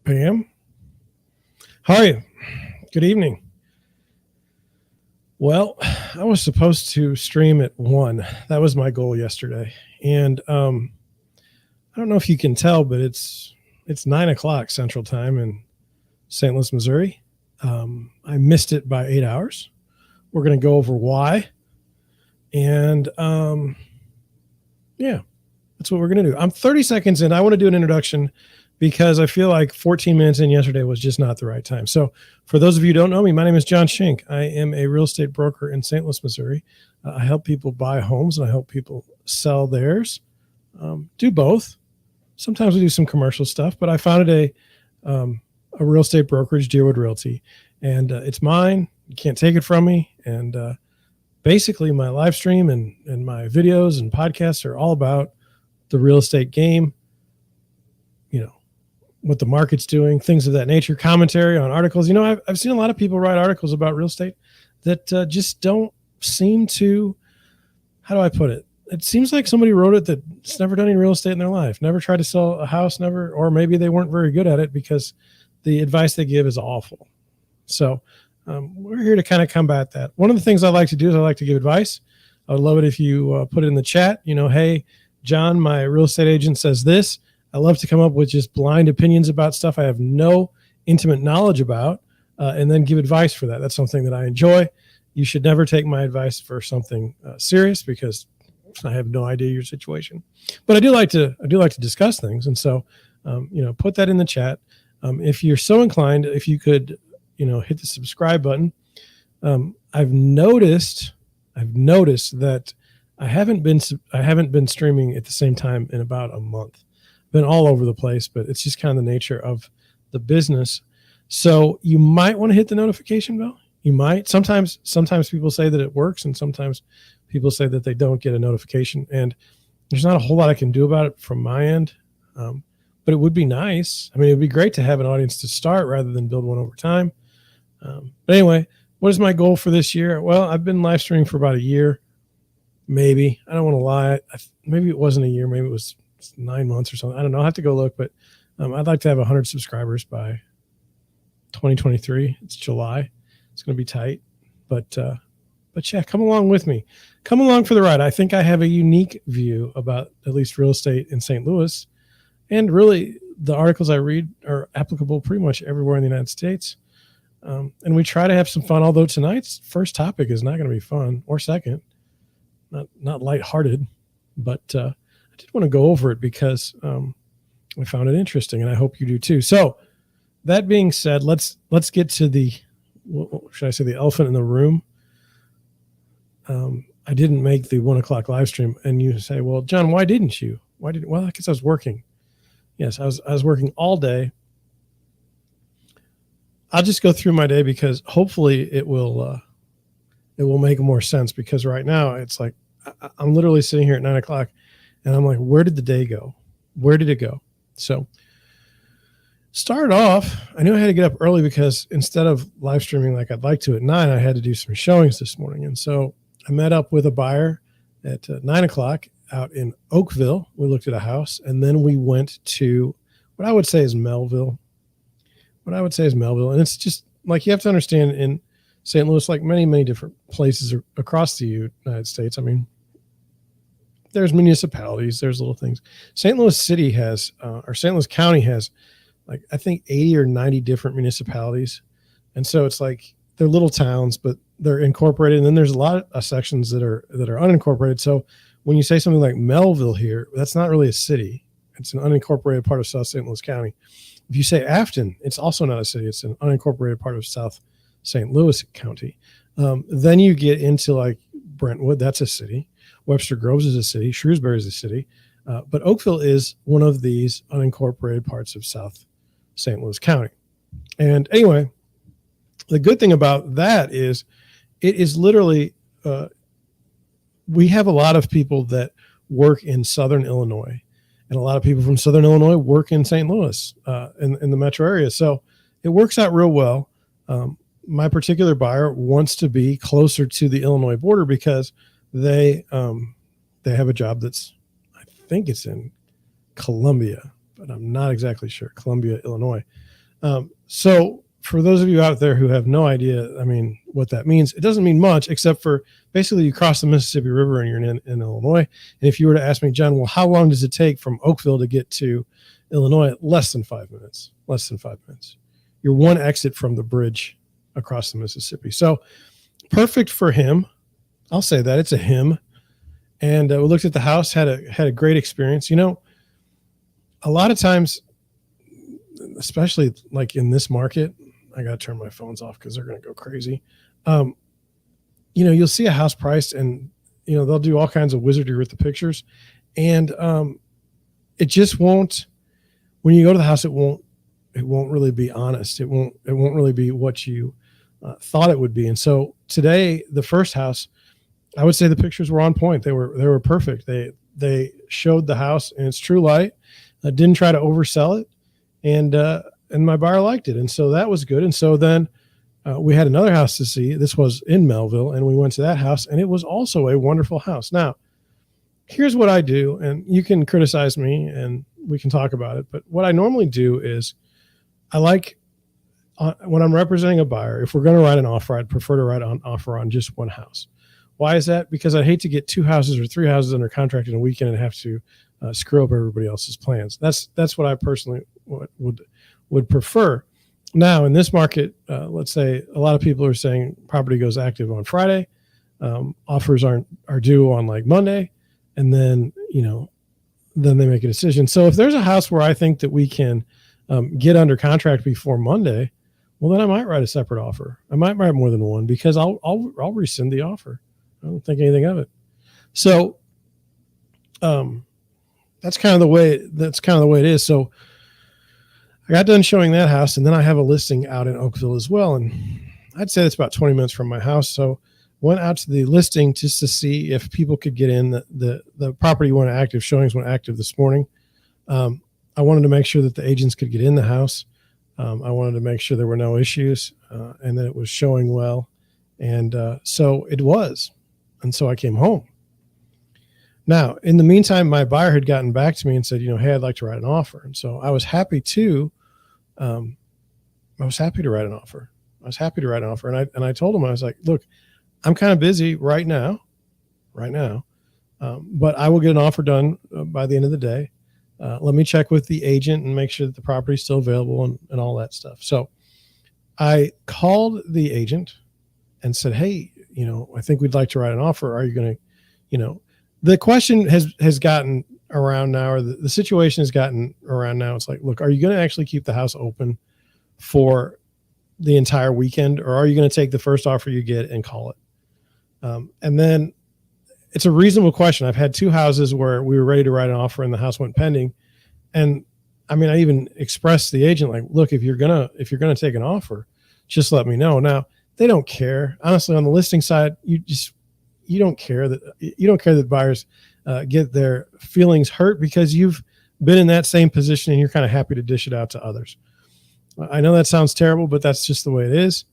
Pam, how are you? Good evening. Well, I was supposed to stream at 1. That was my goal yesterday. And I don't know if you can tell, but it's 9 o'clock Central Time in St. Louis, Missouri. I missed it by 8 hours. We're going to go over why. And yeah, that's what we're going to do. I'm 30 seconds in. I want to do an introduction because I feel like 14 minutes in yesterday was just not the right time. So for those of you who don't know me, my name is John Schenk. I am a real estate broker in St. Louis, Missouri. I help people buy homes and I help people sell theirs. Do both. Sometimes we do some commercial stuff, but I founded a real estate brokerage, Deerwood Realty, and it's mine. You can't take it from me. And basically my live stream and my videos and podcasts are all about the real estate game, what the market's doing, things of that nature, commentary on articles. I've seen a lot of people write articles about real estate that just don't seem to, how do I put it? It seems like somebody wrote it that's never done any real estate in their life, never tried to sell a house, or maybe they weren't very good at it because the advice they give is awful. So we're here to kind of combat that. One of the things I like to do is I like to give advice. I would love it if you put it in the chat. Hey, John, my real estate agent says this. I love to come up with just blind opinions about stuff I have no intimate knowledge about, and then give advice for that. That's something that I enjoy. You should never take my advice for something serious because I have no idea your situation. But I do like to discuss things, and so put that in the chat. If you're so inclined, if you could hit the subscribe button. I've noticed that I haven't been streaming at the same time in about a month. Been all over the place, but it's just kind of the nature of the business. So you might want to hit the notification bell. You might. Sometimes people say that it works, and sometimes people say that they don't get a notification. And there's not a whole lot I can do about it from my end. But it would be nice. I mean, it'd be great to have an audience to start rather than build one over time. But anyway, what is my goal for this year? Well, I've been live streaming for about a year, maybe. I don't want to lie. Maybe it wasn't a year. Maybe it was 9 months or something. I don't know. I'll have to go look, but I'd like to have 100 subscribers by 2023. It's July. It's going to be tight, but yeah, come along with me. Come along for the ride. I think I have a unique view about at least real estate in St. Louis, and really the articles I read are applicable pretty much everywhere in the United States. And we try to have some fun, although tonight's first topic is not going to be fun, or second, not lighthearted, but I did want to go over it because I found it interesting, and I hope you do too. So that being said, let's get to the, should I say, the elephant in the room. I didn't make the 1 o'clock live stream, and you say, well, John, why didn't you? Well, I guess I was working. Yes, I was working all day. I'll just go through my day because hopefully it will make more sense, because right now it's like I'm literally sitting here at 9 o'clock and I'm like, where did the day go? Where did it go? So started off, I knew I had to get up early because instead of live streaming like I'd like to at 9, I had to do some showings this morning. And so I met up with a buyer at 9 o'clock out in Oakville. We looked at a house, and then we went to what I would say is Melville. And it's just like, you have to understand, in St. Louis, like many, many different places across the United States, I mean, there's municipalities, there's little things. St. Louis City has, or St. Louis County has, like, I think 80 or 90 different municipalities. And so it's like, they're little towns, but they're incorporated. And then there's a lot of sections that are unincorporated. So when you say something like Melville here, that's not really a city. It's an unincorporated part of South St. Louis County. If you say Afton, it's also not a city. It's an unincorporated part of South St. Louis County. Then you get into like Brentwood, that's a city. Webster Groves is a city. Shrewsbury is a city. But Oakville is one of these unincorporated parts of South St. Louis County. And anyway, the good thing about that is it is literally, we have a lot of people that work in Southern Illinois, and a lot of people from Southern Illinois work in St. Louis, in the metro area. So it works out real well. My particular buyer wants to be closer to the Illinois border because they have a job that's, I think it's in Columbia, but I'm not exactly sure. Columbia, Illinois. So for those of you out there who have no idea, I mean, what that means, it doesn't mean much except for basically you cross the Mississippi River and you're in Illinois. And if you were to ask me, John, well, how long does it take from Oakville to get to Illinois? Less than 5 minutes. Less than 5 minutes. You're one exit from the bridge across the Mississippi. So perfect for him. I'll say that it's a him. And we looked at the house, had a great experience. You know, a lot of times, especially like in this market, I got to turn my phones off because they're going to go crazy. You know, you'll see a house priced and, you know, they'll do all kinds of wizardry with the pictures. And it just won't, when you go to the house, it won't really be honest. It won't really be what you thought it would be. And so today, the first house, I would say the pictures were on point. They were perfect. They showed the house in its true light. Didn't try to oversell it. And my buyer liked it. And so that was good. And so then we had another house to see. This was in Melville, and we went to that house, and it was also a wonderful house. Now, here's what I do, and you can criticize me and we can talk about it. But what I normally do is I like when I'm representing a buyer, if we're going to write an offer, I'd prefer to write an offer on just one house. Why is that? Because I hate to get 2 houses or 3 houses under contract in a weekend and have to screw up everybody else's plans. That's what I personally would prefer. Now in this market, let's say a lot of people are saying property goes active on Friday, offers are due on like Monday, and then then they make a decision. So if there's a house where I think that we can get under contract before Monday, well then I might write a separate offer. I might write more than one because I'll rescind the offer. I don't think anything of it. So that's kind of the way it is. So I got done showing that house, and then I have a listing out in Oakville as well. And I'd say it's about 20 minutes from my house. So went out to the listing just to see if people could get in. The property went active, showings went active this morning. I wanted to make sure that the agents could get in the house. I wanted to make sure there were no issues and that it was showing well. And so it was. And so I came home. Now, in the meantime, my buyer had gotten back to me and said, hey, I'd like to write an offer. And so I was happy to write an offer. And I told him, I was like, look, I'm kind of busy right now. But I will get an offer done by the end of the day. Let me check with the agent and make sure that the property is still available and all that stuff. So I called the agent and said, hey, I think we'd like to write an offer. Are you going to, the question has gotten around now, or the situation has gotten around now. It's like, look, are you going to actually keep the house open for the entire weekend, or are you going to take the first offer you get and call it? And then it's a reasonable question. I've had 2 houses where we were ready to write an offer and the house went pending. And I mean, I even expressed to the agent, like, look, if you're going to take an offer, just let me know. Now, they don't care. Honestly, on the listing side, you don't care that buyers get their feelings hurt because you've been in that same position and you're kind of happy to dish it out to others. I know that sounds terrible, but that's just the way it is.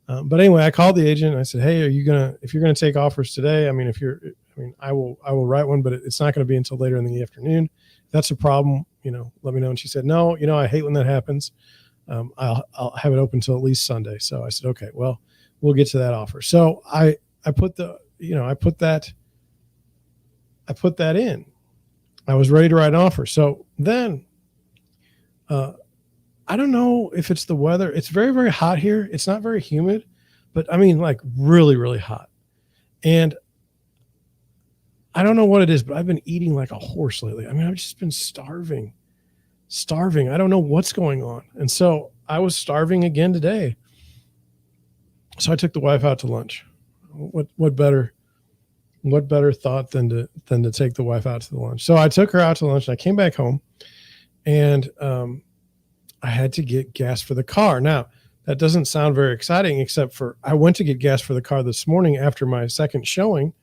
But anyway, I called the agent and I said, hey, if you're going to take offers today, I will write one, but it's not going to be until later in the afternoon. If that's a problem, let me know. And she said, no, I hate when that happens. I'll have it open until at least Sunday. So I said, okay, well, we'll get to that offer. So I put that in. I was ready to write an offer. So then, I don't know if it's the weather. It's very, very hot here. It's not very humid, but I mean, like really, really hot. And I don't know what it is, but I've been eating like a horse lately. I mean, I've just been starving. I don't know what's going on. And so I was starving again today. So I took the wife out to lunch. What better thought than to take the wife out to the lunch? So I took her out to lunch and I came back home and I had to get gas for the car. Now, that doesn't sound very exciting, except for I went to get gas for the car this morning after my second showing.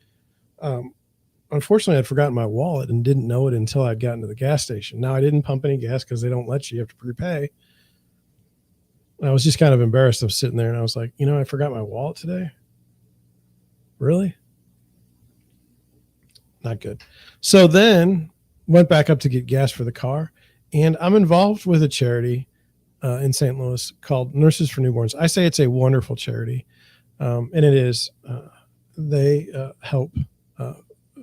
Unfortunately, I'd forgotten my wallet and didn't know it until I'd gotten to the gas station. Now, I didn't pump any gas because they don't let you. You have to prepay. I was just kind of embarrassed. I was sitting there and I was like, I forgot my wallet today. Really? Not good. So then went back up to get gas for the car, and I'm involved with a charity in St. Louis called Nurses for Newborns. I say it's a wonderful charity, and it is. They help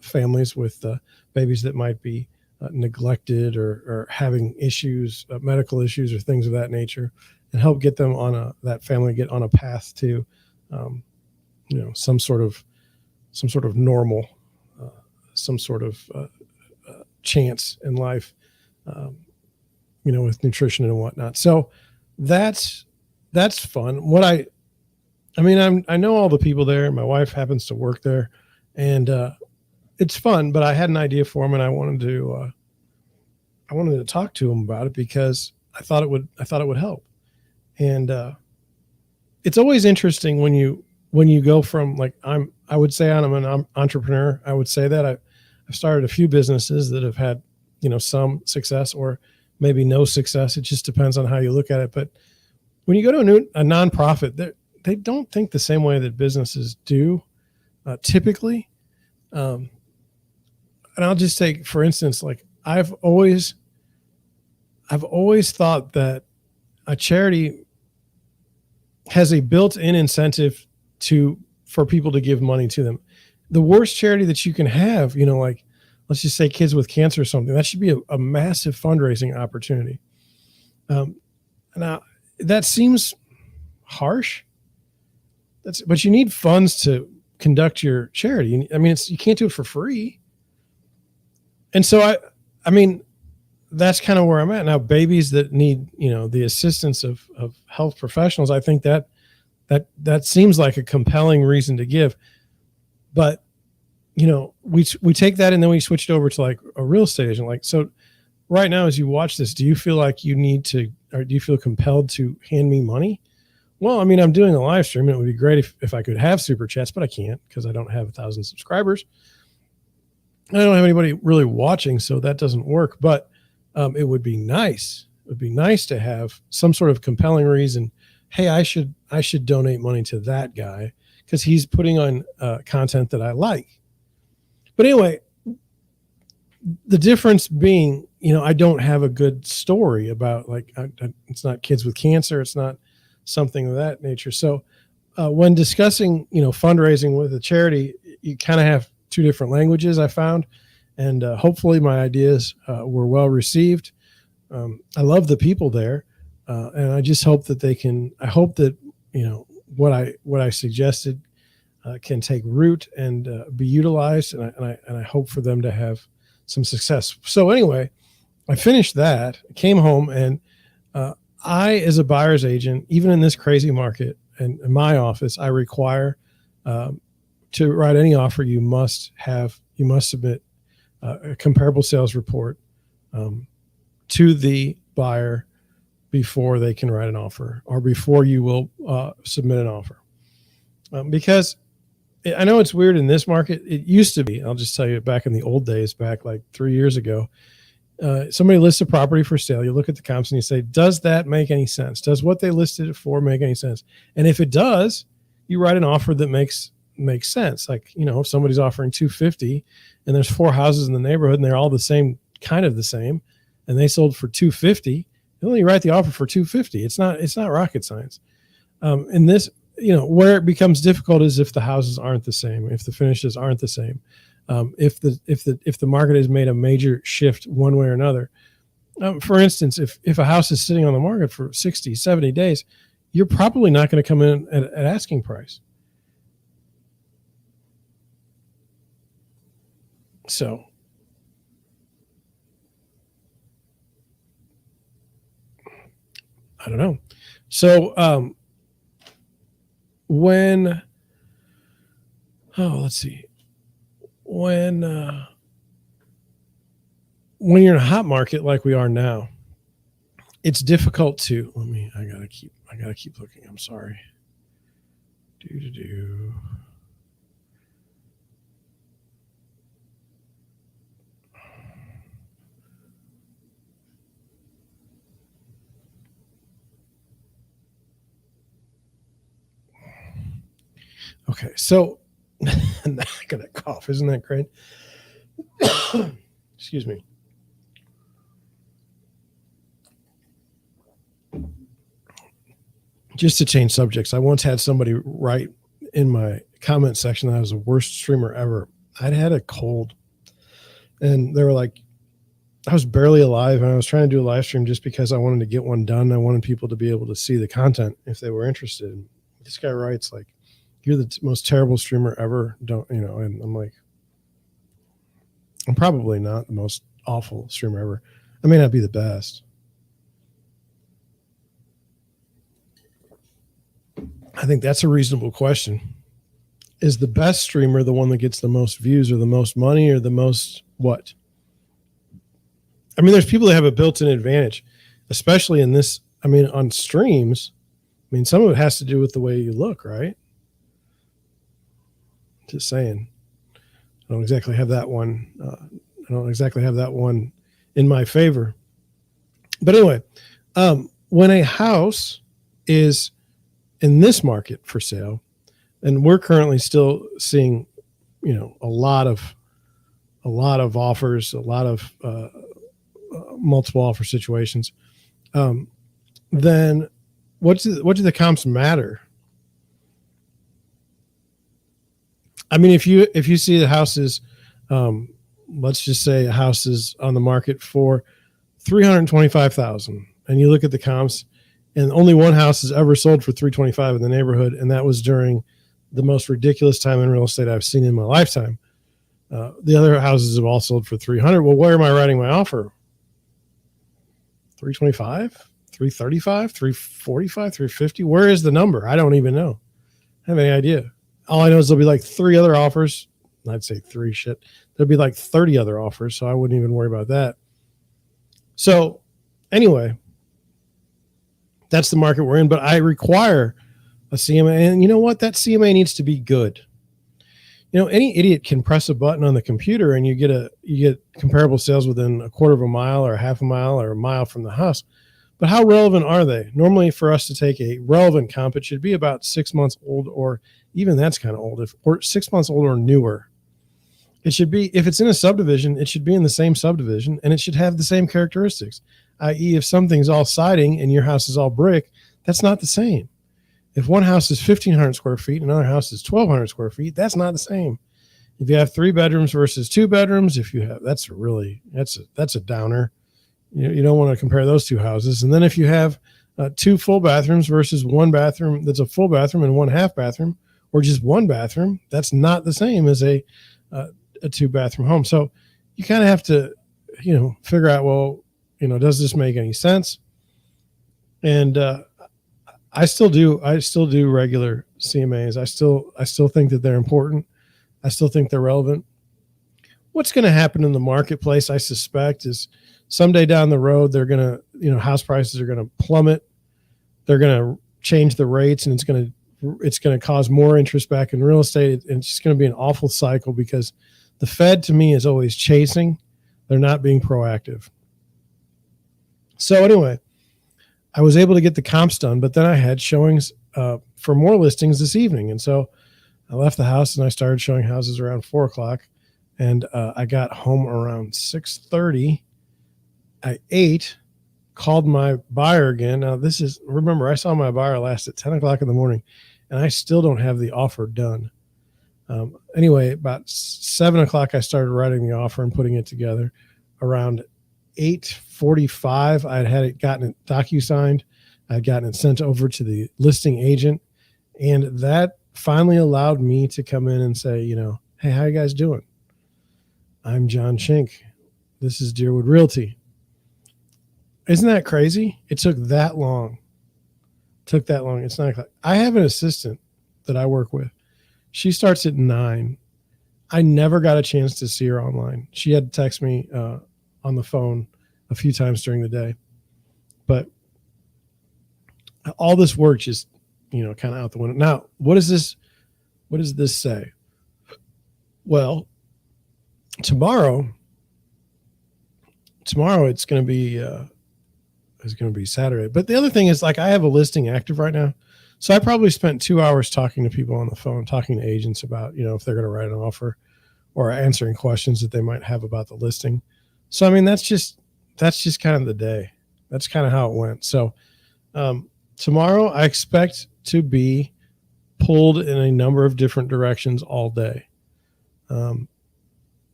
families with babies that might be neglected or having issues, medical issues, or things of that nature, and help get them on that family get on a path to, some sort of normal, some sort of chance in life, with nutrition and whatnot. So that's fun. I know all the people there. My wife happens to work there, and it's fun. But I had an idea for them, and I wanted to talk to them about it because I thought it would help. And it's always interesting when you go from I would say I'm an entrepreneur. I would say that I've started a few businesses that have had some success or maybe no success. It just depends on how you look at it. But when you go to a nonprofit, they don't think the same way that businesses do typically. And I'll just take, for instance, I've always thought that a charity has a built-in incentive for people to give money to them. The worst charity that you can have, let's just say kids with cancer or something, that should be a massive fundraising opportunity. Now that seems harsh. But you need funds to conduct your charity. You can't do it for free. And so that's kind of where I'm at now. Babies that need, the assistance of health professionals, I think that seems like a compelling reason to give. But, we take that and then we switched over to like a real estate agent. So right now, as you watch this, do you feel like you need to, or do you feel compelled to hand me money? Well, I'm doing a live stream, and it would be great if I could have super chats, but I can't because I don't have 1,000 subscribers. And I don't have anybody really watching, so that doesn't work. But it would be nice. It would be nice to have some sort of compelling reason. Hey, I should donate money to that guy because he's putting on content that I like. But anyway, the difference being, I don't have a good story about it's not kids with cancer. It's not something of that nature. So when discussing, fundraising with a charity, you kind of have two different languages, I found, and hopefully my ideas were well received. I love the people there, and I just hope that I hope that what I suggested can take root and be utilized, and I hope for them to have some success. So anyway, I finished that, came home, and I, as a buyer's agent, even in this crazy market, and in my office, I require to write any offer, you must submit a comparable sales report to the buyer before they can write an offer or before you will submit an offer. Because I know it's weird in this market. It used to be, I'll just tell you, back in the old days, back like 3 years ago, somebody lists a property for sale. You look at the comps and you say, does that make any sense? Does what they listed it for make any sense? And if it does, you write an offer that makes sense. If somebody's offering $250 and there's 4 houses in the neighborhood and they're all the same, kind of the same, and they sold for $250, you only write the offer for $250. It's not rocket science. In this, where it becomes difficult is if the houses aren't the same, if the finishes aren't the same. If the market has made a major shift one way or another. For instance, if a house is sitting on the market for 60, 70 days, you're probably not going to come in at asking price. So I don't know. So let's see. When you're in a hot market like we are now, it's difficult to. I gotta keep looking. I'm sorry. Okay, so I'm not gonna cough. Isn't that great? Excuse me. just to change subjects, I once had somebody write in my comment section that I was the worst streamer ever. I'd had a cold, and they were like, I was barely alive, and I was trying to do a live stream just because I wanted to get one done. I wanted people to be able to see the content if they were interested. And this guy writes like, "You're the most terrible streamer ever." Don't you know? And I'm like, I'm probably not the most awful streamer ever. I may not be the best. I think that's a reasonable question. Is the best streamer the one that gets the most views or the most money or the most what? I mean, there's people that have a built-in advantage, especially in this. I mean, on streams, I mean, some of it has to do with the way you look, right? Just saying. I don't exactly have that one. I don't exactly have that one in my favor. But anyway, when a house is in this market for sale, and we're currently still seeing, a lot of offers, a lot of multiple offer situations. Then what do the comps matter? I mean, if you see the houses, let's just say a house is on the market for $325,000, and you look at the comps, and only one house has ever sold for $325,000 in the neighborhood, and that was during the most ridiculous time in real estate I've seen in my lifetime. The other houses have all sold for $300,000. Well, where am I writing my offer? $325,000, $335,000, $345,000, $350,000. Where is the number? I don't even know. I have any idea. All I know is there'll be like 3 other offers. I'd say 3 shit. There'll be like 30 other offers, so I wouldn't even worry about that. So anyway, that's the market we're in, but I require a CMA. And you know what? That CMA needs to be good. Any idiot can press a button on the computer and you get comparable sales within a quarter of a mile or a half a mile or a mile from the house. But how relevant are they? Normally, for us to take a relevant comp, it should be about 6 months old, or even that's kind of old, or 6 months old or newer. It should be, if it's in a subdivision, it should be in the same subdivision, and it should have the same characteristics, i.e. if something's all siding and your house is all brick, that's not the same. If one house is 1,500 square feet and another house is 1,200 square feet, that's not the same. If you have 3 bedrooms versus 2 bedrooms, that's a downer. You don't want to compare those 2 houses. And then if you have 2 full bathrooms versus 1 bathroom that's a full bathroom and 1 half bathroom, or just 1 bathroom, that's not the same as a 2-bathroom home. So you kind of have to, figure out, well, does this make any sense? And I still do regular CMAs. I still think that they're important. I still think they're relevant. What's going to happen in the marketplace, I suspect, is someday down the road, they're going to, house prices are going to plummet. They're going to change the rates, and it's going to cause more interest back in real estate. And it's just going to be an awful cycle, because the Fed, to me, is always chasing. They're not being proactive. So anyway, I was able to get the comps done, but then I had showings for more listings this evening. And so I left the house and I started showing houses around 4 o'clock. And I got home around 6:30. I ate, called my buyer again. Now remember, I saw my buyer last at 10 o'clock in the morning, and I still don't have the offer done. Anyway, about 7 o'clock, I started writing the offer and putting it together. Around 8:45, I'd had it gotten it docu-signed. I'd gotten it sent over to the listing agent, and that finally allowed me to come in and say, hey, how you guys doing? I'm John Chink. This is Deerwood Realty. Isn't that crazy? It took that long. It's 9 o'clock. I have an assistant that I work with. She starts at 9. I never got a chance to see her online. She had to text me on the phone a few times during the day. But all this work just, kind of out the window. Now, what does this say? Well, tomorrow it's going to be Saturday. But the other thing is, like, I have a listing active right now. So I probably spent 2 hours talking to people on the phone, talking to agents about, if they're going to write an offer, or answering questions that they might have about the listing. So, I mean, that's just kind of the day. That's kind of how it went. So, Tomorrow, I expect to be pulled in a number of different directions all day.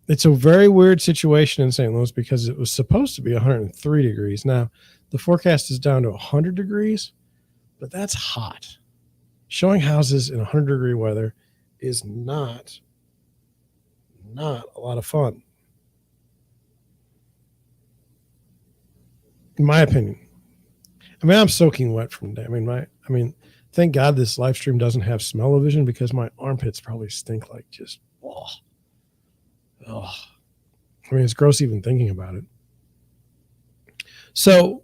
It's a very weird situation in St. Louis because it was supposed to be 103 degrees. Now, the forecast is down to 100 degrees, but that's hot. Showing houses in 100-degree weather is not a lot of fun, in my opinion. I mean, I'm soaking wet from the day. I mean, thank God this live stream doesn't have smell-o-vision because my armpits probably stink like just, oh. I mean, it's gross even thinking about it. So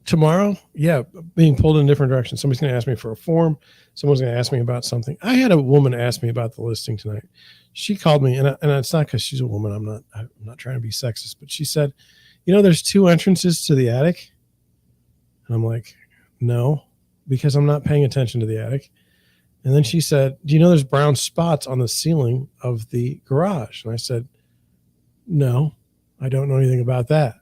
tomorrow, yeah, being pulled in different directions. Somebody's going to ask me for a form. Someone's going to ask me about something. I had a woman ask me about the listing tonight. She called me, and it's not because she's a woman. I'm not trying to be sexist, but she said, there's 2 entrances to the attic. And I'm like, no, because I'm not paying attention to the attic. And then she said, do you know there's brown spots on the ceiling of the garage? And I said, no, I don't know anything about that.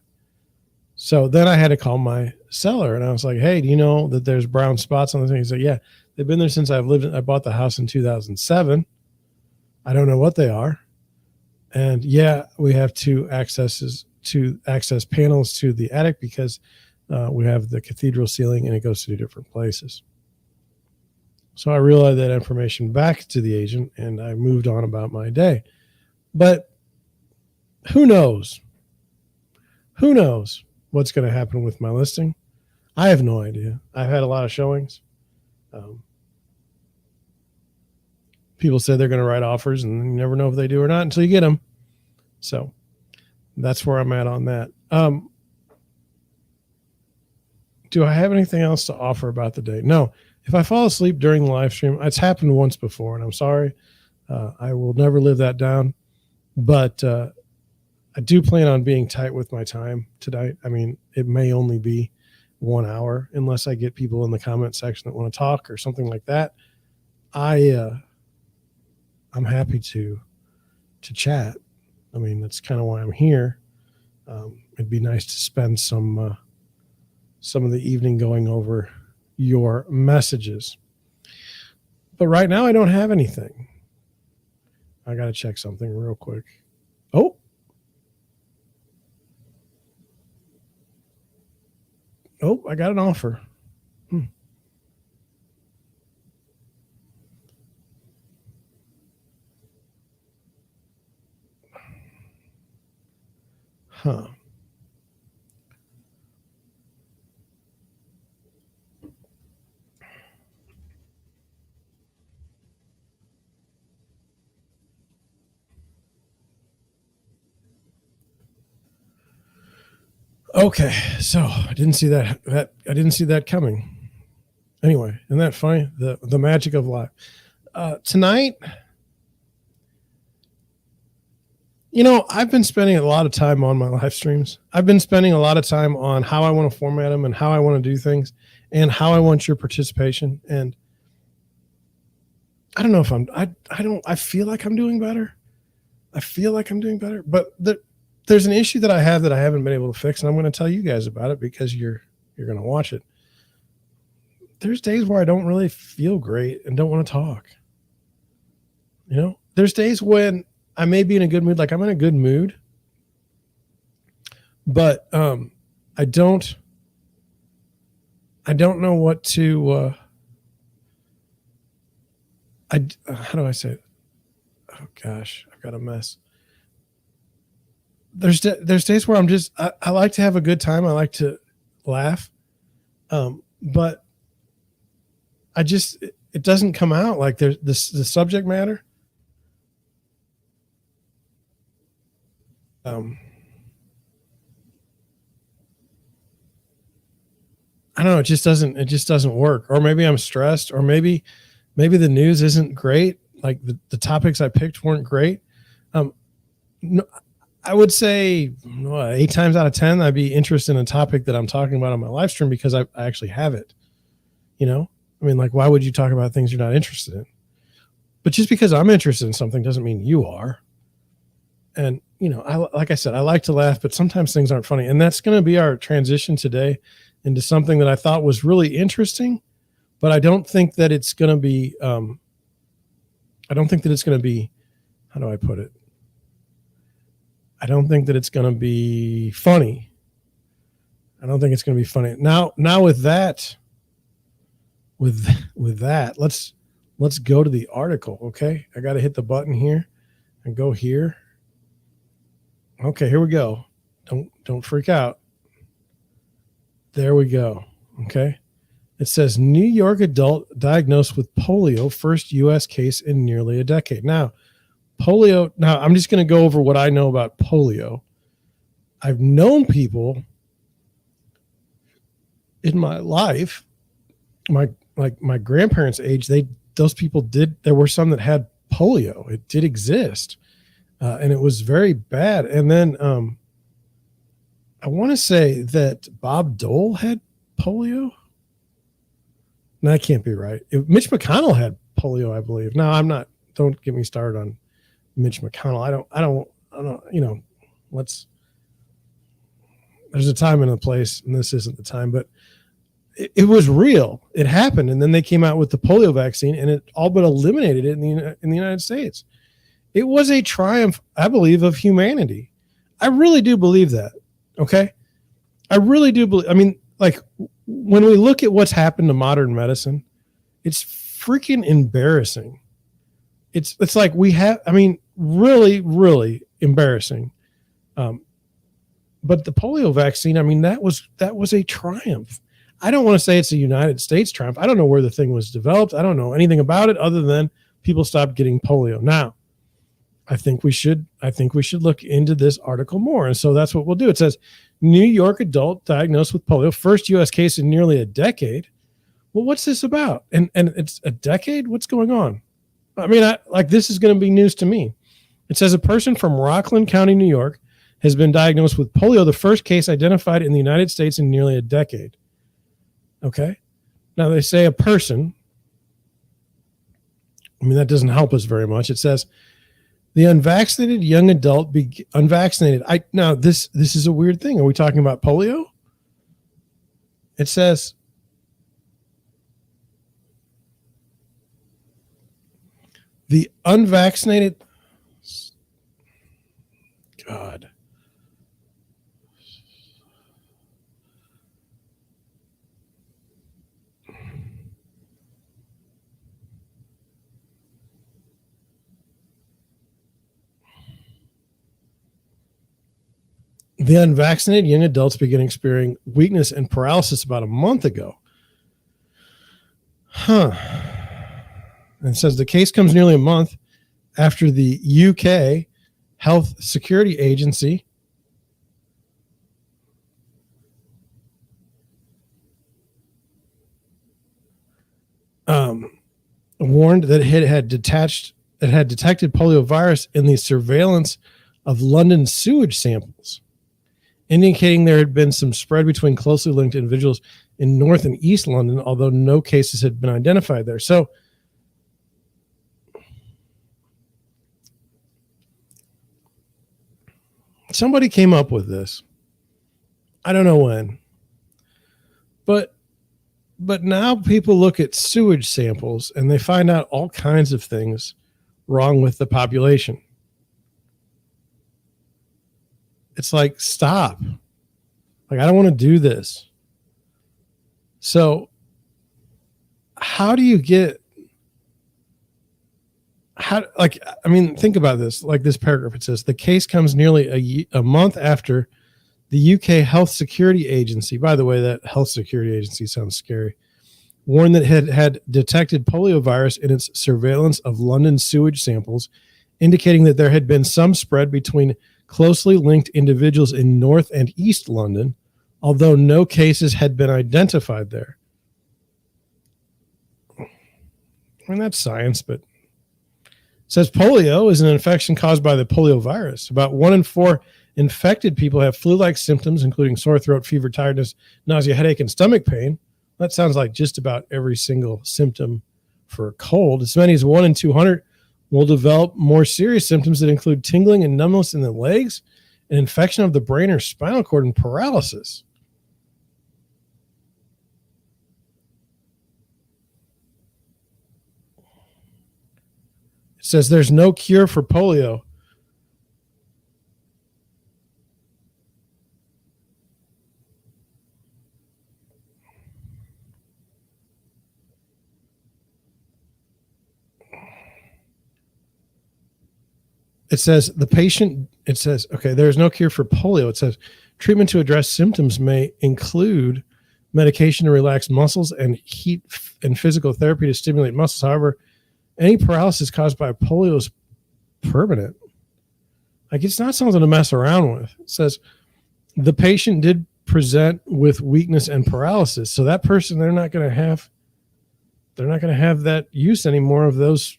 So then I had to call my seller, and I was like, hey, do you know that there's brown spots on the thing? He said, yeah, they've been there since I bought the house in 2007. I don't know what they are. And yeah, we have 2 access panels to the attic because we have the cathedral ceiling and it goes to 2 different places. So I relayed that information back to the agent and I moved on about my day. But who knows? Who knows what's going to happen with my listing? I have no idea. I've had a lot of showings. People say they're going to write offers and you never know if they do or not until you get them. So that's where I'm at on that. Do I have anything else to offer about the day? No. If I fall asleep during the live stream, it's happened once before, and I'm sorry. I will never live that down. But I do plan on being tight with my time tonight. I mean, it may only be 1 hour unless I get people in the comment section that want to talk or something like that. I'm happy to chat. I mean, that's kind of why I'm here. It'd be nice to spend some of the evening going over your messages. But right now I don't have anything. I got to check something real quick. Oh, I got an offer. Huh. Okay, so I didn't see that. I didn't see that coming. Anyway, isn't that funny? The magic of life. Tonight, I've been spending a lot of time on my live streams. I've been spending a lot of time on how I want to format them and how I want to do things and how I want your participation. And I don't know if I feel like I'm doing better. But there's an issue that I have that I haven't been able to fix, and I'm going to tell you guys about it because you're going to watch it. There's days where I don't really feel great and don't want to talk. There's days when I may be in a good mood, like I'm in a good mood, but I don't know what to. How do I say it? Oh gosh, I've got a mess. There's days where I'm just I like to have a good time. I like to laugh, but it doesn't come out like there's the subject matter. I don't know. It just doesn't work. Or maybe I'm stressed, or maybe the news isn't great. Like the topics I picked weren't great. No, I would say 8 times out of 10, I'd be interested in a topic that I'm talking about on my live stream because I actually have it. I mean, like, why would you talk about things you're not interested in? But just because I'm interested in something doesn't mean you are. And, like I said, I like to laugh, but sometimes things aren't funny. And that's going to be our transition today. into something that I thought was really interesting, but I don't think that it's going to be, I don't think that it's going to be, how do I put it? I don't think that it's going to be funny. I don't think it's going to be funny. Now with that, let's go to the article. Okay. I got to hit the button here and go here. Okay, here we go. Don't freak out. There we go. Okay. It says New York adult diagnosed with polio, first U.S. case in nearly a decade. Now, polio. Now, I'm just going to go over what I know about polio. I've known people in my life, my grandparents' age. Those people did. There were some that had polio. It did exist, and it was very bad. And then I want to say that Bob Dole had polio. No, that can't be right. Mitch McConnell had polio, I believe. No, I'm not. Don't get me started on Mitch McConnell. I don't. You know, there's a time and a place, and this isn't the time, but it was real. It happened, and then they came out with the polio vaccine, and it all but eliminated it in the United States. It was a triumph, I believe, of humanity. I really do believe that. Okay, I really do believe. I mean, like when we look at what's happened to modern medicine, it's freaking embarrassing. It's like we have. I mean, really, really embarrassing. But the polio vaccine, I mean, that was a triumph. I don't want to say it's a United States triumph. I don't know where the thing was developed. I don't know anything about it other than people stopped getting polio. Now, I think we should look into this article more. And so that's what we'll do. It says New York adult diagnosed with polio, first U.S. case in nearly a decade. Well, what's this about? And it's a decade? What's going on? I mean, this is going to be news to me. It says a person from Rockland County, New York, has been diagnosed with polio, the first case identified in the United States in nearly a decade. Okay. Now they say a person. I mean, that doesn't help us very much. It says the unvaccinated young adult unvaccinated. Now this is a weird thing. Are we talking about polio? It says the unvaccinated. God. The unvaccinated young adults began experiencing weakness and paralysis about a month ago. And it says the case comes nearly a month after the UK Health Security Agency warned that it had detected poliovirus in the surveillance of London sewage samples, indicating there had been some spread between closely linked individuals in North and East London, although no cases had been identified there. So somebody came up with this. I don't know when. But now people look at sewage samples and they find out all kinds of things wrong with the population. It's like, stop. Like, I don't want to do this. So how do you get, think about this. Like this paragraph, it says, the case comes nearly a month after the UK Health Security Agency, by the way, that Health Security Agency sounds scary, warned that it had detected poliovirus in its surveillance of London sewage samples, indicating that there had been some spread between closely linked individuals in North and East London, although no cases had been identified there. I mean, that's science, but it says polio is an infection caused by the poliovirus. About 1 in 4 infected people have flu-like symptoms, including sore throat, fever, tiredness, nausea, headache, and stomach pain. That sounds like just about every single symptom for a cold. As many as 1 in 200 will develop more serious symptoms that include tingling and numbness in the legs, an infection of the brain or spinal cord, and paralysis. It says there's no cure for polio. It says okay, there's no cure for polio. It says treatment to address symptoms may include medication to relax muscles and heat and physical therapy to stimulate muscles. However, any paralysis caused by polio is permanent. Like, it's not something to mess around with. It says the patient did present with weakness and paralysis. So that person, they're not going to have that use anymore of those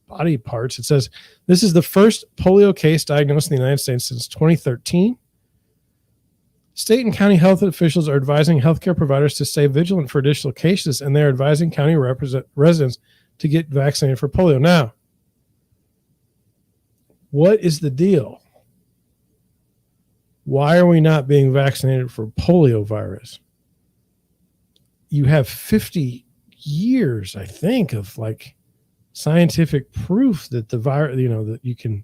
body parts. It says this is the first polio case diagnosed in the United States since 2013. State and county health officials are advising healthcare providers to stay vigilant for additional cases, and they're advising county residents to get vaccinated for polio. Now, what is the deal? Why are we not being vaccinated for polio virus? You have 50 years, I think, of like scientific proof that the virus, that you can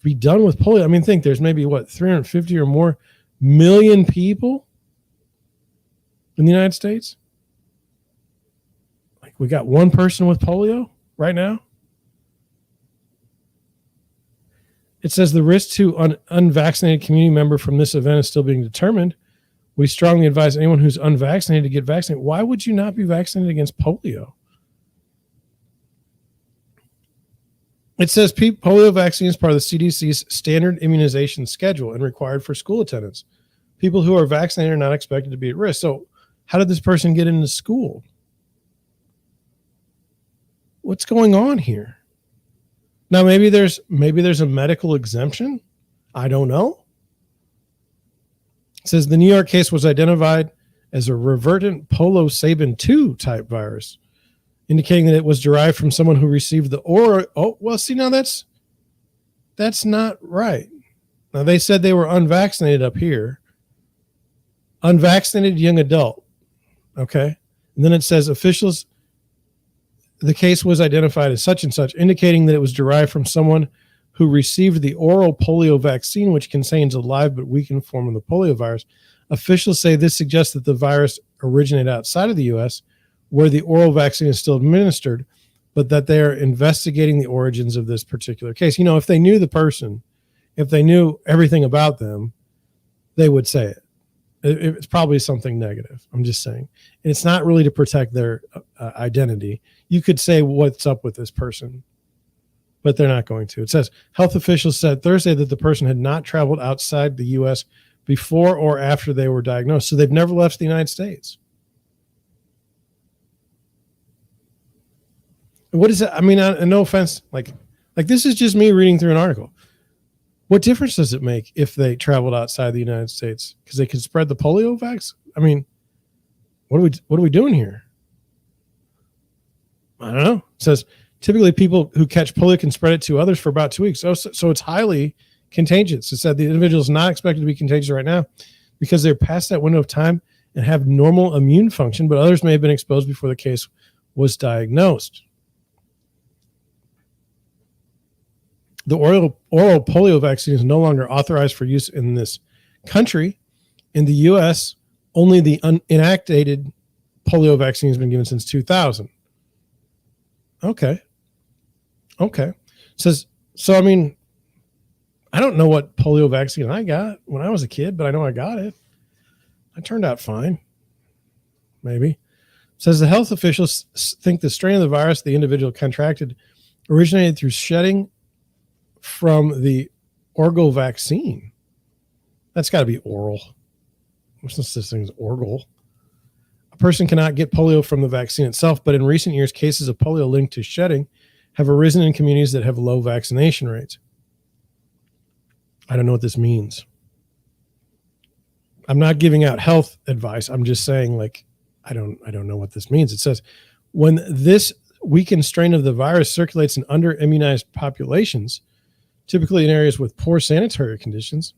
be done with polio. I mean, think there's maybe 350 or more million people in the United States. Like, we got one person with polio right now. It says the risk to an unvaccinated community member from this event is still being determined. We strongly advise anyone who's unvaccinated to get vaccinated. Why would you not be vaccinated against polio? It says polio vaccine is part of the CDC's standard immunization schedule and required for school attendance. People who are vaccinated are not expected to be at risk. So how did this person get into school? What's going on here? Now, maybe there's a medical exemption. I don't know. It says the New York case was identified as a revertant psilocybin 2 type virus, indicating that it was derived from someone who received the oral. Oh, well, see, now that's not right. Now, they said they were unvaccinated up here. Unvaccinated young adult. Okay. And then it says officials, the case was identified as such and such, indicating that it was derived from someone who received the oral polio vaccine, which contains a live but weakened form of the polio virus. Officials say this suggests that the virus originated outside of the U.S., where the oral vaccine is still administered, but that they are investigating the origins of this particular case. If they knew the person, if they knew everything about them, they would say it. It's probably something negative. I'm just saying. And it's not really to protect their identity. You could say what's up with this person, but they're not going to. It says health officials said Thursday that the person had not traveled outside the U.S. before or after they were diagnosed. So they've never left the United States. What is that? I mean, no offense. Like this is just me reading through an article. What difference does it make if they traveled outside the United States? Because they could spread the polio vaccine? I mean, what are we doing here? I don't know. It says typically people who catch polio can spread it to others for about 2 weeks. So it's highly contagious. It said the individual is not expected to be contagious right now because they're past that window of time and have normal immune function, but others may have been exposed before the case was diagnosed. The oral polio vaccine is no longer authorized for use in this country. In the U.S., only the inactivated polio vaccine has been given since 2000. Okay. Says, so, I mean, I don't know what polio vaccine I got when I was a kid, but I know I got it. I turned out fine. Maybe. Says the health officials think the strain of the virus the individual contracted originated through shedding from the oral vaccine. That's got to be oral. What's this thing is oral? A person cannot get polio from the vaccine itself, but in recent years, cases of polio linked to shedding have arisen in communities that have low vaccination rates. I don't know what this means. I'm not giving out health advice. I'm just saying, I don't know what this means. It says when this weakened strain of the virus circulates in under-immunized populations, typically in areas with poor sanitary conditions,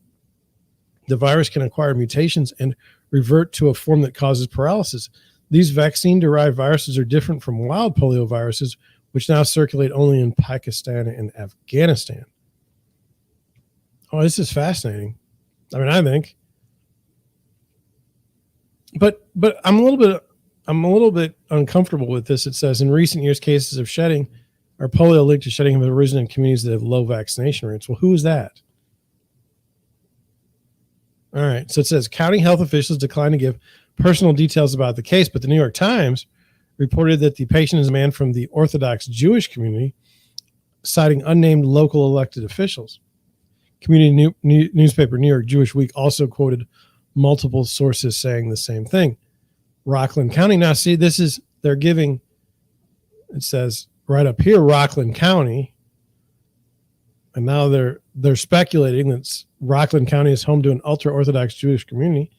the virus can acquire mutations and revert to a form that causes paralysis. These vaccine-derived viruses are different from wild polio viruses, which now circulate only in Pakistan and Afghanistan. Oh, this is fascinating. I mean, I think. But I'm a little bit uncomfortable with this. It says in recent years, cases of shedding or polio linked to shedding have arisen in communities that have low vaccination rates. Well, who is that? All right. So it says county health officials declined to give personal details about the case, but the New York Times reported that the patient is a man from the Orthodox Jewish community, citing unnamed local elected officials. Community newspaper New York Jewish Week also quoted multiple sources saying the same thing. Rockland County. Now, see, this is, they're giving, it says right up here, Rockland County. And now they're speculating that Rockland County is home to an ultra-Orthodox Jewish community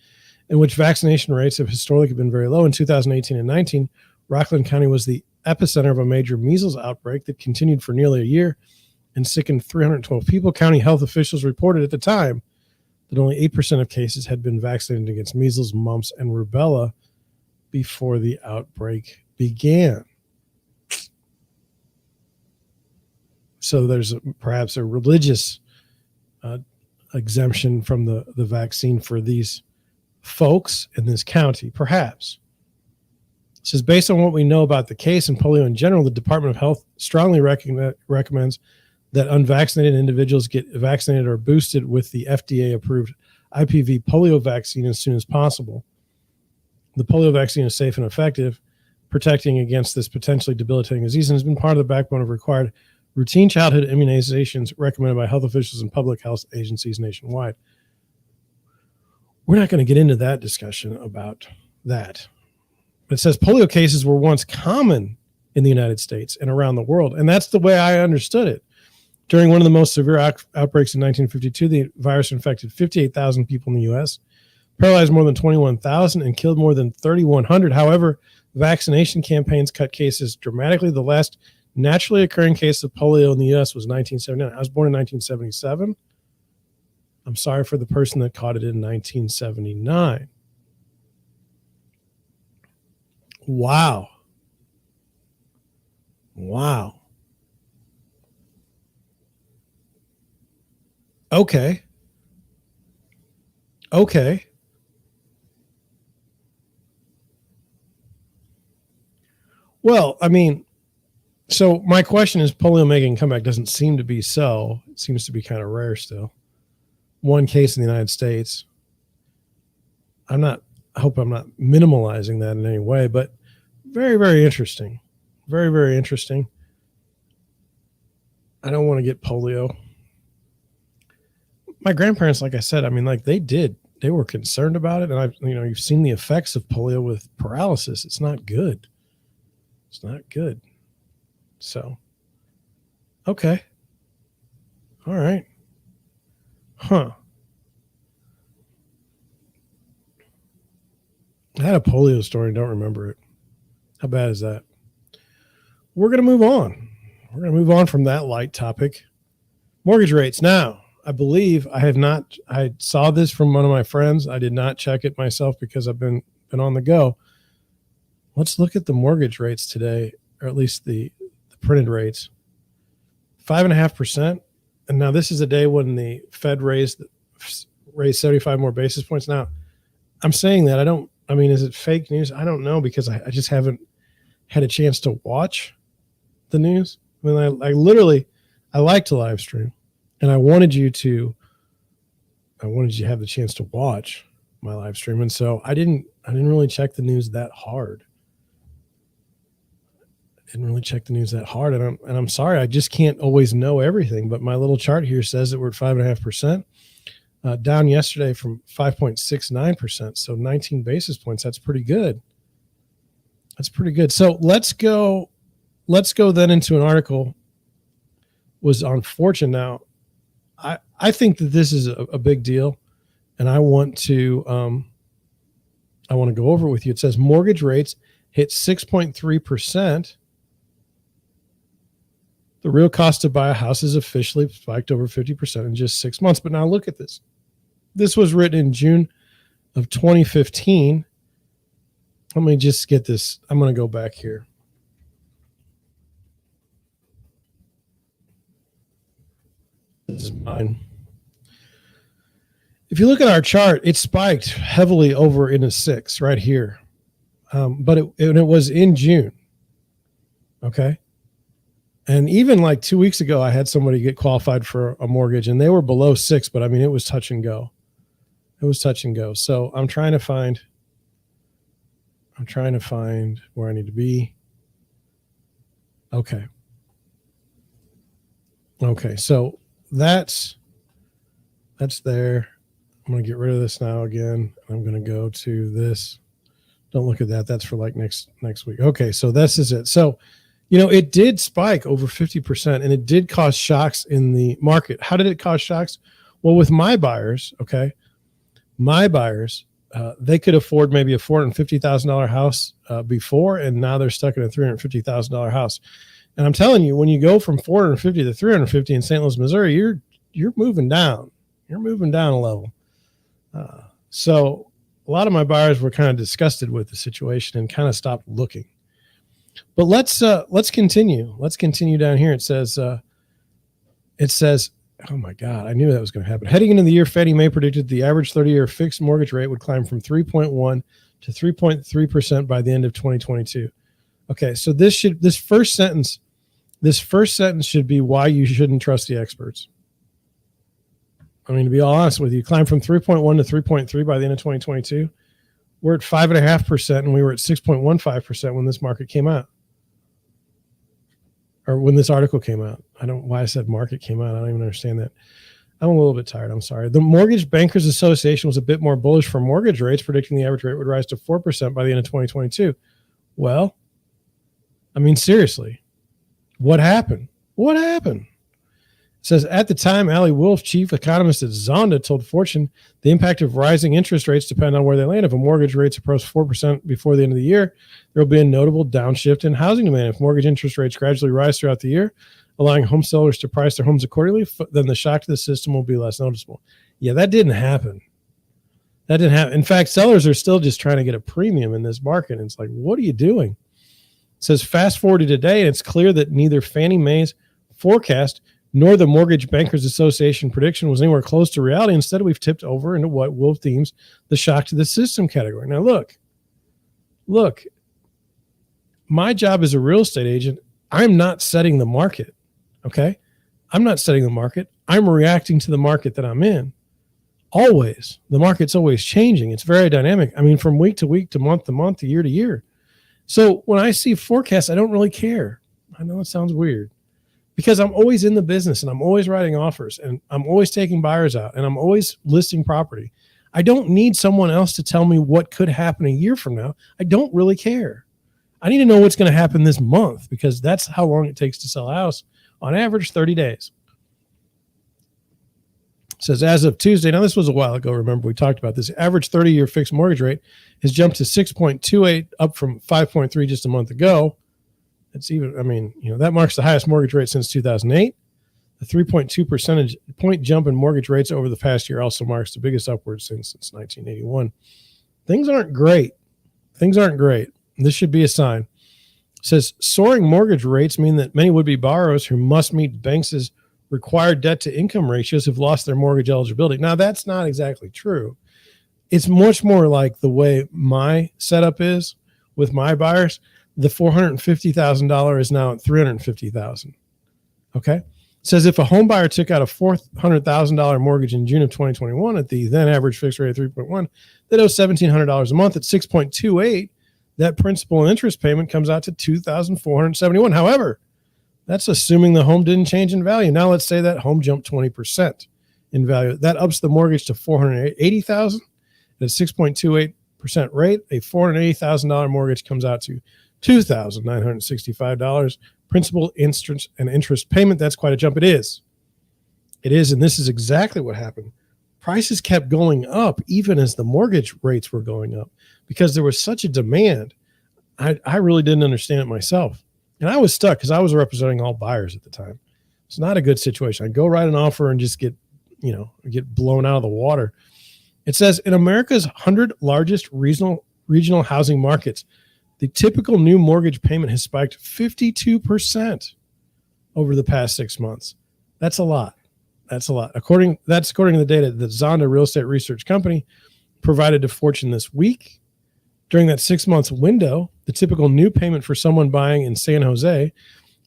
in which vaccination rates have historically been very low. In 2018 and 19, Rockland County was the epicenter of a major measles outbreak that continued for nearly a year and sickened 312 people. County health officials reported at the time that only 8% of cases had been vaccinated against measles, mumps, and rubella before the outbreak began. So there's perhaps a religious exemption from the vaccine for these folks in this county, perhaps. It says, based on what we know about the case and polio in general, the Department of Health strongly recommends that unvaccinated individuals get vaccinated or boosted with the FDA-approved IPV polio vaccine as soon as possible. The polio vaccine is safe and effective, protecting against this potentially debilitating disease, and has been part of the backbone of required routine childhood immunizations recommended by health officials and public health agencies nationwide. We're not going to get into that discussion about that. It says polio cases were once common in the United States and around the world, and that's the way I understood it. During one of the most severe outbreaks in 1952, the virus infected 58,000 people in the U.S., paralyzed more than 21,000, and killed more than 3,100. However, vaccination campaigns cut cases dramatically. The last naturally occurring case of polio in the U.S. was 1979. I was born in 1977. I'm sorry for the person that caught it in 1979. Wow. Wow. Okay. Well, I mean, so my question is, polio making a comeback doesn't seem to be so. It seems to be kind of rare still. One case in the United States. I hope I'm not minimalizing that in any way, but very, very interesting. Very, very interesting. I don't want to get polio. My grandparents, like I said, I mean, like they were concerned about it. And you've seen the effects of polio with paralysis. It's not good. It's not good. So, okay. All right. Huh. I had a polio story and don't remember it. How bad is that? We're going to move on. We're going to move on from that light topic. Mortgage rates. Now, I believe I saw this from one of my friends. I did not check it myself because I've been on the go. Let's look at the mortgage rates today, or at least the printed rates. 5.5%. And now this is a day when the Fed raised 75 more basis points. Now, I'm saying that is it fake news? I don't know, because I just haven't had a chance to watch the news. I mean, I like to live stream, and I wanted you to have the chance to watch my live stream. And so I didn't really check the news that hard. And I'm sorry, I just can't always know everything. But my little chart here says that we're at 5.5%, down yesterday from 5.69%. So 19 basis points. That's pretty good. So let's go then into an article was on Fortune. Now, I think that this is a big deal, and I want to go over it with you. It says mortgage rates hit 6.3%. The real cost to buy a house has officially spiked over 50% in just 6 months. But now look at this. This was written in June of 2015. Let me just get this. I'm going to go back here. This is mine. If you look at our chart, it spiked heavily over in a 6 right here. But it was in June. Okay. And even like 2 weeks ago, I had somebody get qualified for a mortgage and they were below 6, but I mean, it was touch and go. It was touch and go. So I'm trying to find where I need to be. Okay. Okay. So that's there. I'm going to get rid of this now again. I'm going to go to this. Don't look at that. That's for like next week. Okay. So this is it. So, it did spike over 50% and it did cause shocks in the market. How did it cause shocks? Well, with my buyers, okay, they could afford maybe a $450,000 house before, and now they're stuck in a $350,000 house. And I'm telling you, when you go from 450 to 350 in St. Louis, Missouri, you're moving down. You're moving down a level. So a lot of my buyers were kind of disgusted with the situation and kind of stopped looking. But let's continue. Let's continue down here. It says, oh my God, I knew that was going to happen. Heading into the year, Fannie Mae predicted the average 30-year fixed mortgage rate would climb from 3.1 to 3.3% by the end of 2022. Okay, so this first sentence should be why you shouldn't trust the experts. I mean, to be all honest with you, climbed from 3.1 to 3.3 by the end of 2022. We're at 5.5%, and we were at 6.15% when this market came out, or when this article came out. I don't know why I said market came out. I don't even understand that. I'm a little bit tired. I'm sorry. The Mortgage Bankers Association was a bit more bullish for mortgage rates, predicting the average rate would rise to 4% by the end of 2022. Well, I mean, seriously, what happened? What happened? It says, at the time, Ali Wolf, chief economist at Zonda, told Fortune the impact of rising interest rates depend on where they land. If a mortgage rates approach 4% before the end of the year, there will be a notable downshift in housing demand. If mortgage interest rates gradually rise throughout the year, allowing home sellers to price their homes accordingly, then the shock to the system will be less noticeable. Yeah, that didn't happen. That didn't happen. In fact, sellers are still just trying to get a premium in this market. And it's like, what are you doing? It says, fast forward to today, and it's clear that neither Fannie Mae's forecast nor the Mortgage Bankers Association prediction was anywhere close to reality. Instead, we've tipped over into what Wolf deems the shock to the system category. Now, look, my job as a real estate agent, I'm not setting the market, okay? I'm not setting the market. I'm reacting to the market that I'm in. Always. The market's always changing. It's very dynamic. I mean, from week to week to month, to year to year. So when I see forecasts, I don't really care. I know it sounds weird, because I'm always in the business and I'm always writing offers and I'm always taking buyers out and I'm always listing property. I don't need someone else to tell me what could happen a year from now. I don't really care. I need to know what's going to happen this month, because that's how long it takes to sell a house. On average, 30 days. It says, as of Tuesday, now this was a while ago, remember we talked about this, average 30-year fixed mortgage rate has jumped to 6.28, up from 5.3 just a month ago. It's even, I mean, that marks the highest mortgage rate since 2008. The 3.2 percentage point jump in mortgage rates over the past year also marks the biggest upward since 1981. Things aren't great. This should be a sign. It says, soaring mortgage rates mean that many would-be borrowers who must meet banks' required debt-to-income ratios have lost their mortgage eligibility. Now, that's not exactly true. It's much more like the way my setup is with my buyers. The $450,000 is now at $350,000. Okay. It says if a home buyer took out a $400,000 mortgage in June of 2021 at the then average fixed rate of 3.1, they'd owe $1,700 a month. At 6.28, that principal and interest payment comes out to $2,471. However, that's assuming the home didn't change in value. Now let's say that home jumped 20% in value. That ups the mortgage to $480,000 at 6.28% rate. A $480,000 mortgage comes out to $2,965 principal, interest, and interest payment. That's quite a jump. It is. And this is exactly what happened. Prices kept going up even as the mortgage rates were going up, because there was such a demand. I really didn't understand it myself. And I was stuck because I was representing all buyers at the time. It's not a good situation. I'd go write an offer and just get blown out of the water. It says, in America's 100 largest regional housing markets, the typical new mortgage payment has spiked 52% over the past 6 months. That's a lot. That's a lot. According to the data that Zonda Real Estate Research Company provided to Fortune this week. During that 6 month window, the typical new payment for someone buying in San Jose,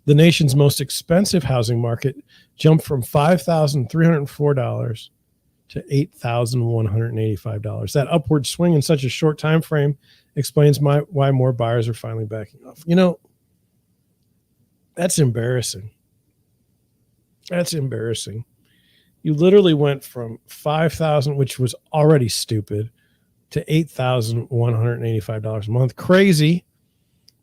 the nation's most expensive housing market, jumped from $5,304 to $8,185. That upward swing in such a short time frame explains why more buyers are finally backing off. That's embarrassing. That's embarrassing. You literally went from 5,000, which was already stupid, to $8,185 a month. Crazy.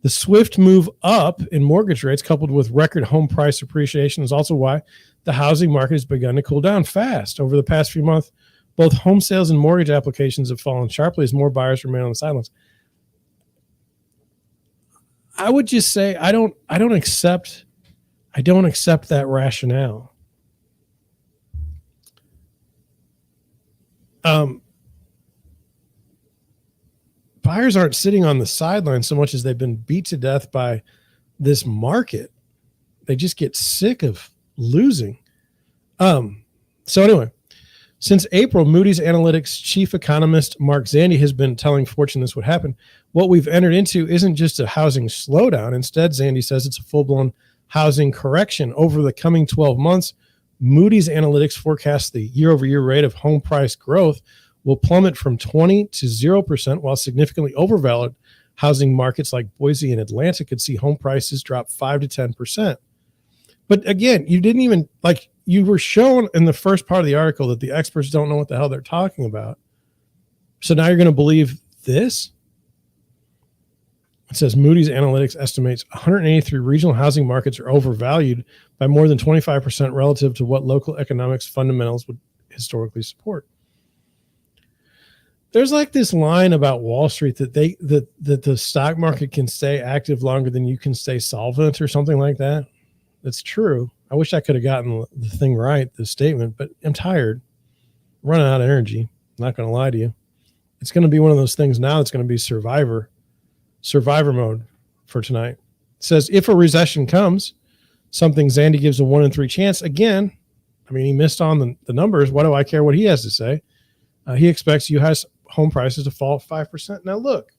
The swift move up in mortgage rates, coupled with record home price appreciation, is also why the housing market has begun to cool down fast. Over the past few months, both home sales and mortgage applications have fallen sharply as more buyers remain on the sidelines. I would just say I don't accept that rationale. Buyers aren't sitting on the sidelines so much as they've been beat to death by this market. They just get sick of losing. So anyway, since April, Moody's Analytics chief economist Mark Zandi has been telling Fortune this would happen. What we've entered into isn't just a housing slowdown. Instead, Zandi says it's a full-blown housing correction. Over the coming 12 months, Moody's Analytics forecasts the year-over-year rate of home price growth will plummet from 20 to 0%, while significantly overvalued housing markets like Boise and Atlanta could see home prices drop 5 to 10%. But again, you were shown in the first part of the article that the experts don't know what the hell they're talking about. So now you're going to believe this? It says Moody's Analytics estimates 183 regional housing markets are overvalued by more than 25% relative to what local economics fundamentals would historically support. There's like this line about Wall Street that the stock market can stay active longer than you can stay solvent or something like that. That's true. I wish I could have gotten the thing right, the statement, but I'm tired. I'm running out of energy. I'm not going to lie to you. It's going to be one of those things now that's going to be survivor mode for tonight. It says, if a recession comes, something Zandi gives a 1 in 3 chance. Again, he missed on the numbers. What do I care what he has to say? He expects U.S. home prices to fall 5%. Now look,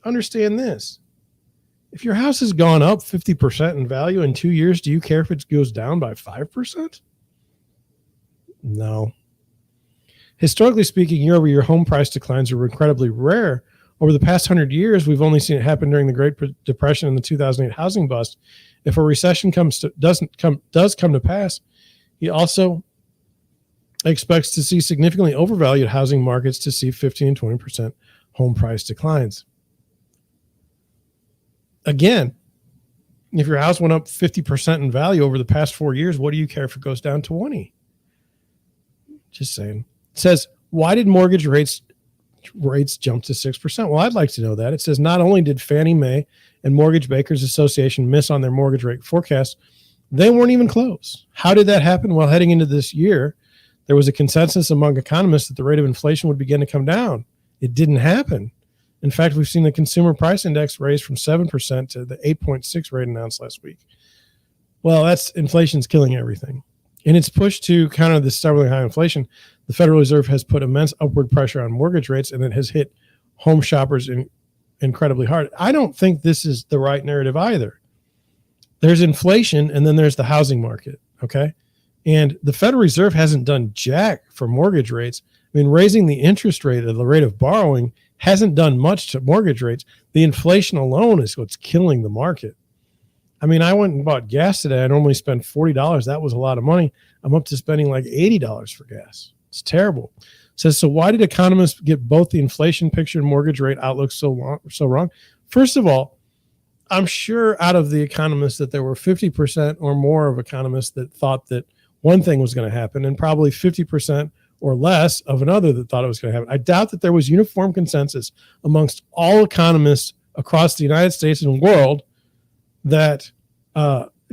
understand this. If your house has gone up 50% in value in 2 years, do you care if it goes down by 5%? No. Historically speaking, year-over-year home price declines are incredibly rare. Over the past 100 years, we've only seen it happen during the Great Depression and the 2008 housing bust. If a recession does come to pass, he also expects to see significantly overvalued housing markets to see 15 and 20% home price declines. Again, if your house went up 50% in value over the past 4 years, what do you care if it goes down 20? Just saying. It says, why did mortgage rates jump to 6%? Well, I'd like to know that. It says not only did Fannie Mae and Mortgage Bankers Association miss on their mortgage rate forecast, they weren't even close. How did that happen? Well, heading into this year, there was a consensus among economists that the rate of inflation would begin to come down. It didn't happen. In fact, we've seen the consumer price index raise from 7% to the 8.6 rate announced last week. Well, inflation's killing everything. In its push to counter this stubbornly high inflation, the Federal Reserve has put immense upward pressure on mortgage rates, and it has hit home shoppers incredibly hard. I don't think this is the right narrative either. There's inflation, and then there's the housing market, okay? And the Federal Reserve hasn't done jack for mortgage rates. Raising the interest rate or the rate of borrowing hasn't done much to mortgage rates. The inflation alone is what's killing the market. I went and bought gas today. I normally spend $40. That was a lot of money. I'm up to spending like $80 for gas. It's terrible. It says, so why did economists get both the inflation picture and mortgage rate outlook so wrong? First of all, I'm sure out of the economists that there were 50% or more of economists that thought that one thing was going to happen, and probably 50% or less of another that thought it was going to happen. I doubt that there was uniform consensus amongst all economists across the United States and world that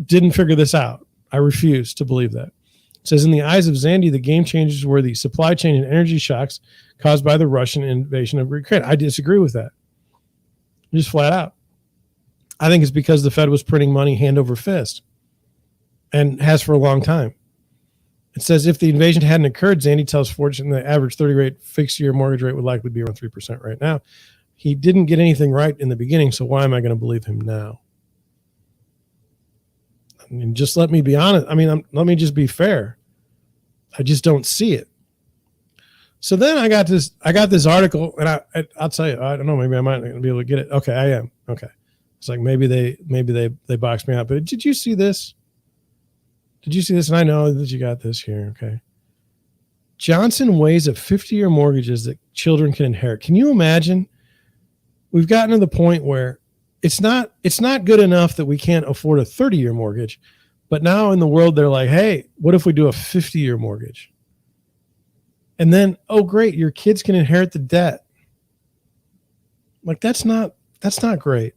didn't figure this out. I refuse to believe that. It says, in the eyes of Zandi, the game changers were the supply chain and energy shocks caused by the Russian invasion of Ukraine. I disagree with that. Just flat out. I think it's because the Fed was printing money hand over fist and has for a long time. It says if the invasion hadn't occurred, Zandy tells Fortune the average 30-rate fixed-year mortgage rate would likely be around 3% right now. He didn't get anything right in the beginning, so why am I going to believe him now? I mean, just let me be honest. I mean, let me just be fair. I just don't see it. So then I got this article, and I'll tell you, I don't know, maybe I might not be able to get it. Okay, I am. Okay. It's like maybe they boxed me out. But did you see this? Did you see this? And I know that you got this here. Okay. Johnson weighs at 50-year mortgages that children can inherit. Can you imagine? We've gotten to the point where it's not good enough that we can't afford a 30-year mortgage, but now in the world they're like, hey, what if we do a 50-year mortgage? And then, oh great, your kids can inherit the debt. Like that's not great.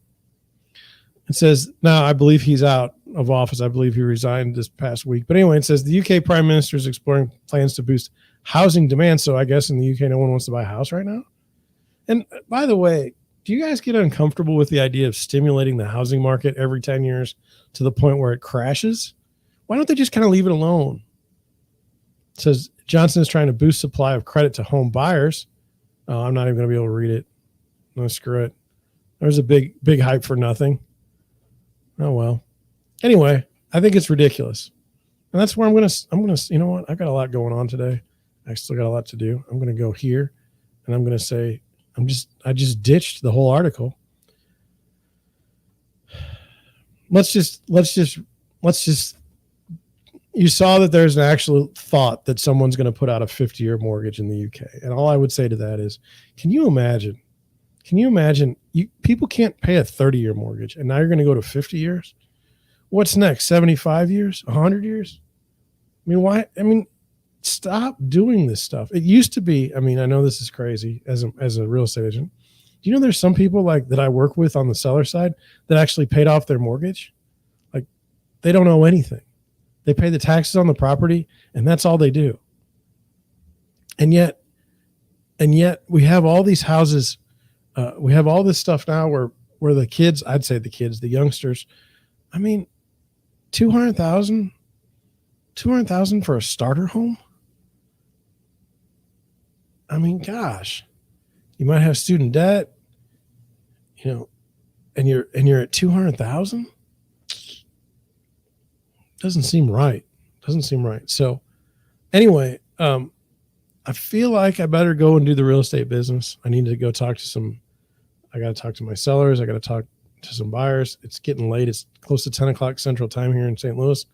It says, now I believe he's out of office. I believe he resigned this past week. But anyway, it says the UK Prime Minister is exploring plans to boost housing demand. So I guess in the UK, no one wants to buy a house right now. And by the way, do you guys get uncomfortable with the idea of stimulating the housing market every 10 years to the point where it crashes? Why don't they just kind of leave it alone? It says Johnson is trying to boost supply of credit to home buyers. Oh, I'm not even going to be able to read it. No, screw it. There's a big hype for nothing. Oh, well. Anyway, I think it's ridiculous. And that's where I'm going to, you know what? I've got a lot going on today. I still got a lot to do. I'm going to go here and I'm going to say, I just ditched the whole article. Let's just, you saw that there's an actual thought that someone's going to put out a 50-year mortgage in the UK. And all I would say to that is, can you imagine people can't pay a 30-year mortgage and now you're going to go to 50 years? What's next? 75 years? 100 years? I mean, why? I mean, stop doing this stuff. It used to be, I mean, I know this is crazy as a real estate agent. Do you know there's some people like that I work with on the seller side that actually paid off their mortgage? Like they don't owe anything. They pay the taxes on the property and that's all they do. And yet we have all these houses. We have all this stuff now where the kids, I'd say the youngsters, I mean, $200,000 for a starter home. I mean, gosh, you might have student debt, you know, and you're at 200,000. Doesn't seem right. So anyway, I feel like I better go and do the real estate business. I need to go talk to I got to talk to my sellers. I got to talk to some buyers. It's getting late. It's close to 10 o'clock Central Time here in St. Louis.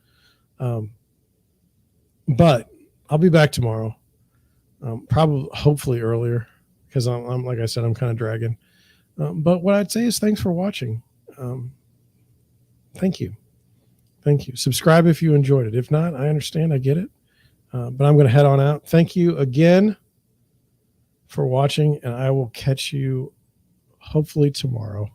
But I'll be back tomorrow. Probably, hopefully earlier because I'm like I said, I'm kind of dragging. But what I'd say is thanks for watching. Thank you. Subscribe if you enjoyed it. If not, I understand. I get it. But I'm going to head on out. Thank you again for watching, and I will catch you hopefully tomorrow.